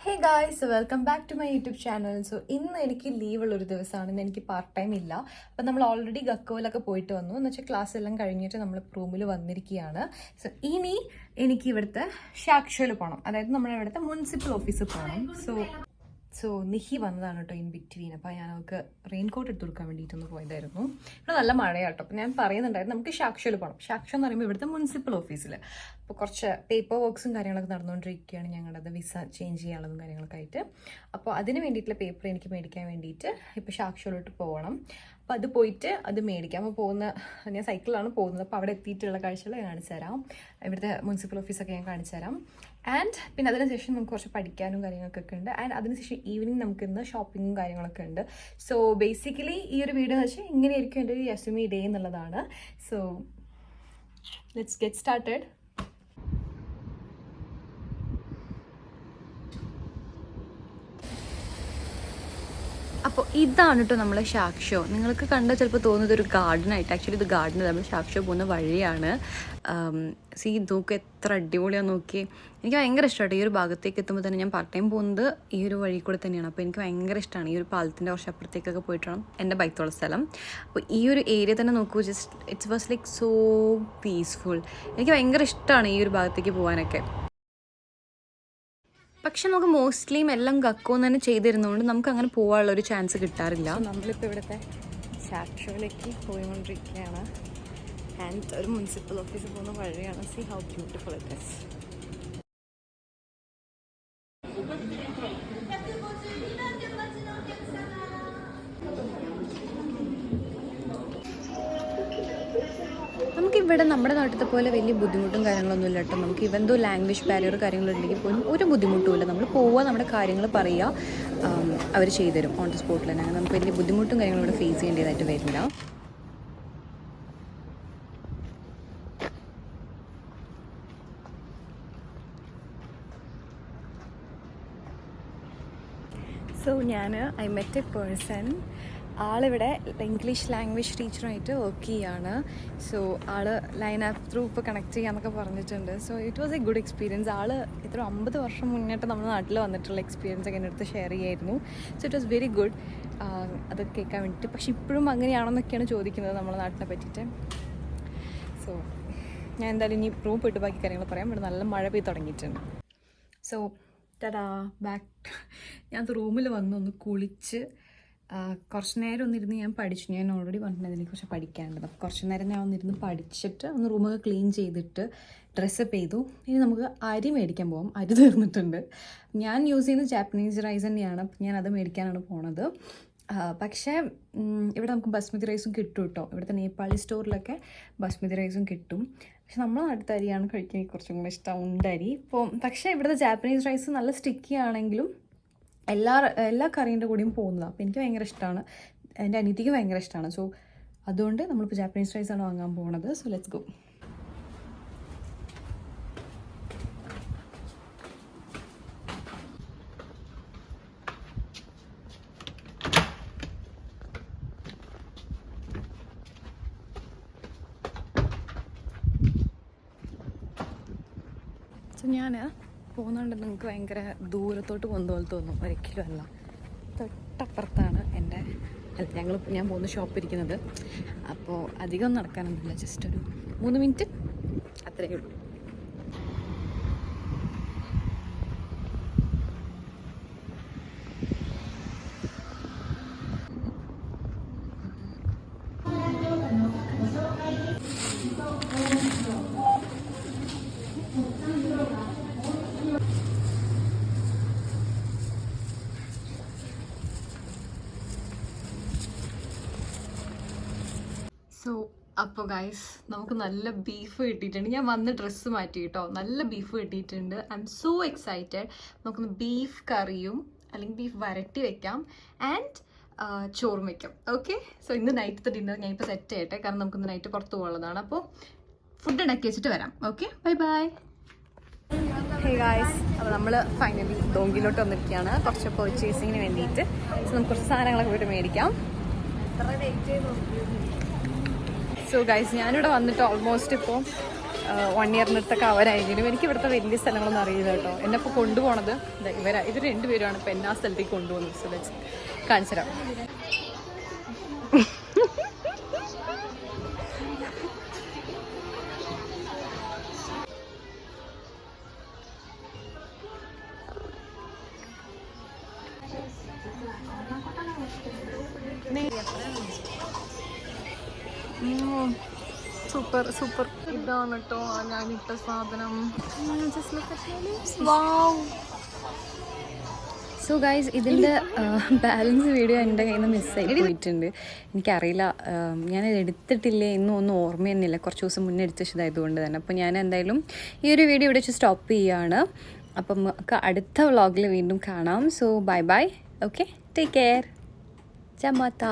Hey guys, welcome back to my YouTube channel. So ഇന്ന് എനിക്ക് ലീവുള്ളൊരു ദിവസമാണ്. ഇന്ന് എനിക്ക് പാർട്ട് ടൈം ഇല്ല. അപ്പം നമ്മൾ ഓൾറെഡി ഗക്കോയിലൊക്കെ പോയിട്ട് വന്നു. എന്ന് വെച്ചാൽ ക്ലാസ് എല്ലാം കഴിഞ്ഞിട്ട് നമ്മൾ റൂമിൽ വന്നിരിക്കുകയാണ്. സോ ഇനി എനിക്ക് ഇവിടുത്തെ ഷാക്ഷോയിൽ പോകണം, അതായത് നമ്മുടെ ഇവിടുത്തെ മുനിസിപ്പൽ ഓഫീസിൽ പോകണം. സോ നിഹി വന്നതാണ് കേട്ടോ ഇൻ ബിറ്റ്വീൻ. അപ്പോൾ ഞാൻ അവൾക്ക് റെയിൻ കോട്ട് എടുത്ത് കൊടുക്കാൻ വേണ്ടിയിട്ടൊന്ന് പോയതായിരുന്നു. ഇവിടെ നല്ല മഴയാട്ടോ. അപ്പോൾ ഞാൻ പറയുന്നുണ്ടായിരുന്നു നമുക്ക് ഷാക്ഷോയിൽ പോകണം. ഷാക്ഷോ എന്ന് പറയുമ്പോൾ ഇവിടുത്തെ മുനിസിപ്പൽ ഓഫീസിൽ അപ്പോൾ കുറച്ച് പേപ്പർ വർക്ക്സും കാര്യങ്ങളൊക്കെ നടന്നുകൊണ്ടിരിക്കുകയാണ്. ഞങ്ങളുടെ വിസ ചേഞ്ച് ചെയ്യാനുള്ളതും കാര്യങ്ങളൊക്കെ ആയിട്ട്. അപ്പോൾ അതിന് വേണ്ടിയിട്ടുള്ള പേപ്പർ എനിക്ക് മേടിക്കാൻ വേണ്ടിയിട്ട് ഇപ്പോൾ ഷാക്ഷോയിലോട്ട് പോകണം. അപ്പോൾ അത് പോയിട്ട് അത് മേടിക്കാം. അപ്പോൾ ഞാൻ സൈക്കിളിലാണ് പോകുന്നത്. അപ്പോൾ അവിടെ എത്തിയിട്ടുള്ള കാഴ്ചകൾ ഞാൻ കാണിച്ചു തരാം. ഇവിടുത്തെ മുനിസിപ്പൽ ഓഫീസൊക്കെ ഞാൻ കാണിച്ചു തരാം. ആൻഡ് പിന്നെ അതിനുശേഷം നമുക്ക് കുറച്ച് പഠിക്കാനും കാര്യങ്ങളൊക്കെ ഉണ്ട്. ആൻഡ് അതിനുശേഷം ഈവനിങ് നമുക്ക് ഇന്ന് ഷോപ്പിങ്ങും കാര്യങ്ങളൊക്കെ ഉണ്ട്. സോ ബേസിക്കലി ഈ ഒരു വീഡിയോ എന്ന് വെച്ചാൽ ഇങ്ങനെയായിരിക്കും എൻ്റെ ഒരു യസുമി ഡേ എന്നുള്ളതാണ്. So let's get started. അപ്പോൾ ഇതാണ് കേട്ടോ നമ്മളെ ഷാക്ഷോ. നിങ്ങൾക്ക് കണ്ടാൽ ചിലപ്പോൾ തോന്നുന്നത് ഒരു ഗാർഡനായിട്ട്. ആക്ച്വലി ഇത് ഗാർഡൻ നമ്മൾ ഷാക്ഷോ പോകുന്ന വഴിയാണ്. സീ നോക്ക് എത്ര അടിപൊളിയാന്ന് നോക്കി. എനിക്ക് ഭയങ്കര ഇഷ്ടമായിട്ട് ഈ ഒരു ഭാഗത്തേക്ക് എത്തുമ്പോൾ തന്നെ. ഞാൻ പാർട്ട് ടൈം പോകുന്നത് ഈ ഒരു വഴി കൂടെ തന്നെയാണ്. അപ്പോൾ എനിക്ക് ഭയങ്കര ഇഷ്ടമാണ്. ഈ ഒരു പാലത്തിൻ്റെ കുറച്ച് അപ്പുറത്തേക്കൊക്കെ പോയിട്ട് വേണം എൻ്റെ ബൈക്കുള്ള സ്ഥലം. അപ്പോൾ ഈ ഒരു ഏരിയ തന്നെ നോക്കൂ, just it's was like so peaceful. എനിക്ക് ഭയങ്കര ഇഷ്ടമാണ് ഈ ഒരു ഭാഗത്തേക്ക് പോകാനൊക്കെ. പക്ഷെ നമുക്ക് മോസ്റ്റ്ലിയും എല്ലാം ഗക്കോന്ന് തന്നെ ചെയ്തിരുന്നതുകൊണ്ട് നമുക്ക് അങ്ങനെ പോകാനുള്ള ഒരു ചാൻസ് കിട്ടാറില്ല. നമ്മളിപ്പോൾ ഇവിടുത്തെ ഷാക്ഷോയിലേക്ക് പോയിക്കൊണ്ടിരിക്കുകയാണ്. ആൻഡ് ഒരു മുനിസിപ്പൽ ഓഫീസിൽ പോകുന്ന വഴിയാണ്. See how beautiful it is. നമുക്കിവിടെ നമ്മുടെ നാട്ടിലത്തെ പോലെ വലിയ ബുദ്ധിമുട്ടും കാര്യങ്ങളൊന്നും ഇല്ല കേട്ടോ. നമുക്ക് ഇവന്തോ ലാംഗ്വേജ് ബാരിയർ കാര്യങ്ങളുണ്ടെങ്കിൽ പോലും ഒരു ബുദ്ധിമുട്ടുമില്ല. നമ്മൾ പോവുക, നമ്മുടെ കാര്യങ്ങൾ പറയുക, അവർ ചെയ്തുതരും ഓൺ ദി സ്പോട്ടിൽ തന്നെ. നമുക്ക് വലിയ ബുദ്ധിമുട്ടും കാര്യങ്ങളും ഇവിടെ ഫേസ് ചെയ്യേണ്ടതായിട്ട് വരില്ല. So I met a person. ആളിവിടെ ഇംഗ്ലീഷ് ലാംഗ്വേജ് ടീച്ചറായിട്ട് വർക്ക് ചെയ്യുകയാണ്. സോ ആൾ ലൈൻ ആപ്പ് ത്രൂ ഇപ്പോൾ കണക്ട് ചെയ്യാമെന്നൊക്കെ പറഞ്ഞിട്ടുണ്ട്. So it was a good experience. ആൾ ഇത്ര 50 വർഷം മുന്നിട്ട് നമ്മുടെ നാട്ടിൽ വന്നിട്ടുള്ള എക്സ്പീരിയൻസ് ഒക്കെ എൻ്റെ അടുത്ത് ഷെയർ ചെയ്യായിരുന്നു. So it was very good അത് കേൾക്കാൻ വേണ്ടിയിട്ട്. പക്ഷെ ഇപ്പോഴും അങ്ങനെയാണെന്നൊക്കെയാണ് ചോദിക്കുന്നത് നമ്മുടെ നാട്ടിനെ പറ്റിയിട്ട്. സോ ഞാൻ എന്തായാലും ഇനി റൂം പോയിട്ട് ബാക്കി കാര്യങ്ങൾ പറയാം. ഇവിടെ നല്ല മഴ പെയ്ത് തുടങ്ങിയിട്ടുണ്ട്. സോ ബാക്ക് ഞാൻ റൂമിൽ ഒന്ന് കുളിച്ച് കുറച്ച് നേരം ഒന്നിരുന്ന് ഞാൻ പഠിച്ചു. ഞാൻ ഓൾറെഡി പറഞ്ഞിട്ടുണ്ട് അതിനെക്കുറിച്ച് പഠിക്കാനുണ്ട്. അപ്പോൾ കുറച്ച് നേരം ഞാൻ ഒന്നിരുന്ന് പഠിച്ചിട്ട് റൂമൊക്കെ ക്ലീൻ ചെയ്തിട്ട് ഡ്രസ്സപ്പ് ചെയ്തു. ഇനി നമുക്ക് അരി മേടിക്കാൻ പോകാം. അരി തീർന്നിട്ടുണ്ട്. ഞാൻ യൂസ് ചെയ്യുന്നത് ജാപ്പനീസ് റൈസ് തന്നെയാണ്. ഞാൻ അത് മേടിക്കാനാണ് പോണത്. പക്ഷേ ഇവിടെ നമുക്ക് ബസ്മതി റൈസും കിട്ടും കേട്ടോ. ഇവിടുത്തെ നേപ്പാളി സ്റ്റോറിലൊക്കെ ബസ്മതി റൈസും കിട്ടും. പക്ഷെ നമ്മളെ നാട്ടിലത്തെ അരിയാണ് കഴിക്കാൻ കുറച്ചും കൂടെ ഇഷ്ടം, ഉണ്ടരി. ഇപ്പോൾ പക്ഷേ ഇവിടുത്തെ ജാപ്പനീസ് റൈസ് നല്ല സ്റ്റിക്കി ആണെങ്കിലും എല്ലാ കറീൻ്റെ കൂടെയും പോകുന്നതാണ്. അപ്പോൾ എനിക്ക് ഭയങ്കര ഇഷ്ടമാണ്, എൻ്റെ അനിയത്തിക്ക് ഭയങ്കര ഇഷ്ടമാണ്. സോ അതുകൊണ്ട് നമ്മളിപ്പോൾ ജാപ്പനീസ് റൈസാണ് വാങ്ങാൻ പോകുന്നത്. So let's go. ഞാൻ പോകുന്നുണ്ട്. നിങ്ങൾക്ക് ഭയങ്കര ദൂരത്തോട്ട് പോകുന്ന പോലെ തോന്നും. ഒരിക്കലും അല്ല, തൊട്ടപ്പുറത്താണ് ഞാൻ പോകുന്ന ഷോപ്പ് ഇരിക്കുന്നത്. അപ്പോൾ അധികം നടക്കാനൊന്നുമില്ല, ജസ്റ്റ് ഒരു 3 മിനിറ്റ് അത്രയേ ഉള്ളൂ. സോ അപ്പോൾ ഗൈസ്, നമുക്ക് നല്ല ബീഫ് കിട്ടിയിട്ടുണ്ട്. ഞാൻ വന്ന് ഡ്രസ്സ് മാറ്റി കേട്ടോ. നല്ല ബീഫ് കിട്ടിയിട്ടുണ്ട്. I M so excited. നമുക്കൊന്ന് ബീഫ് കറിയും അല്ലെങ്കിൽ ബീഫ് വരട്ടി വെക്കാം ആൻഡ് ചോറും വെക്കാം. ഓക്കെ, സോ ഇന്ന് നൈറ്റത്തെ ഡിന്നർ ഞാൻ ഇപ്പോൾ സെറ്റ് ചെയ്യട്ടെ, കാരണം നമുക്കിന്ന് നൈറ്റ് പുറത്ത് പോകുന്നതാണ്. അപ്പോൾ ഫുഡ് ഉണ്ടാക്കി വെച്ചിട്ട് വരാം. Okay, bye bye. Hey guys, അപ്പോൾ നമ്മൾ ഫൈനലി ദോങ്കിലോട്ട് വന്നിരിക്കുകയാണ് കുറച്ച് പർച്ചേസിങ്ങിന് വേണ്ടിയിട്ട്. സോ നമുക്ക് കുറച്ച് സാധനങ്ങളൊക്കെ പോയിട്ട് മേടിക്കാം. സോ ഗൈസ്, ഞാനിവിടെ വന്നിട്ട് ഓൾമോസ്റ്റ് ഇപ്പോൾ 1 ഇയറിനടുത്തൊക്കെ അവരായെങ്കിലും എനിക്ക് ഇവിടുത്തെ വലിയ സ്ഥലങ്ങളൊന്നും അറിയില്ല കേട്ടോ. എന്നെ ഇപ്പോൾ കൊണ്ടുപോകണത് ഇവർ രണ്ടുപേരുമാണ് ഇപ്പോൾ എന്നെ ആ സ്ഥലത്തേക്ക് കൊണ്ടുപോകുന്നത്. സോ ദാറ്റ്സ് കാണിച്ചു തരാം. Super super. ഇതാണ് കേട്ടോ ഞാനിട്ട സാധനം. സോ ഗൈസ്, ഇതിൻ്റെ ബാലൻസ് വീഡിയോ എൻ്റെ കയ്യിൽ നിന്ന് മിസ്സായി പോയിട്ടുണ്ട്. എനിക്കറിയില്ല, ഞാനത് എടുത്തിട്ടില്ലേ എന്നും ഒന്നും ഓർമ്മ തന്നെയില്ല. കുറച്ച് ദിവസം മുന്നേ എടുത്ത് വെച്ചതായതുകൊണ്ട് തന്നെ. അപ്പോൾ ഞാൻ എന്തായാലും ഈ ഒരു വീഡിയോ ഇവിടെ വെച്ച് സ്റ്റോപ്പ് ചെയ്യുകയാണ്. അപ്പം നമുക്ക് അടുത്ത വ്ളോഗിൽ വീണ്ടും കാണാം. So bye bye. Okay, take care. ചമാത്ത.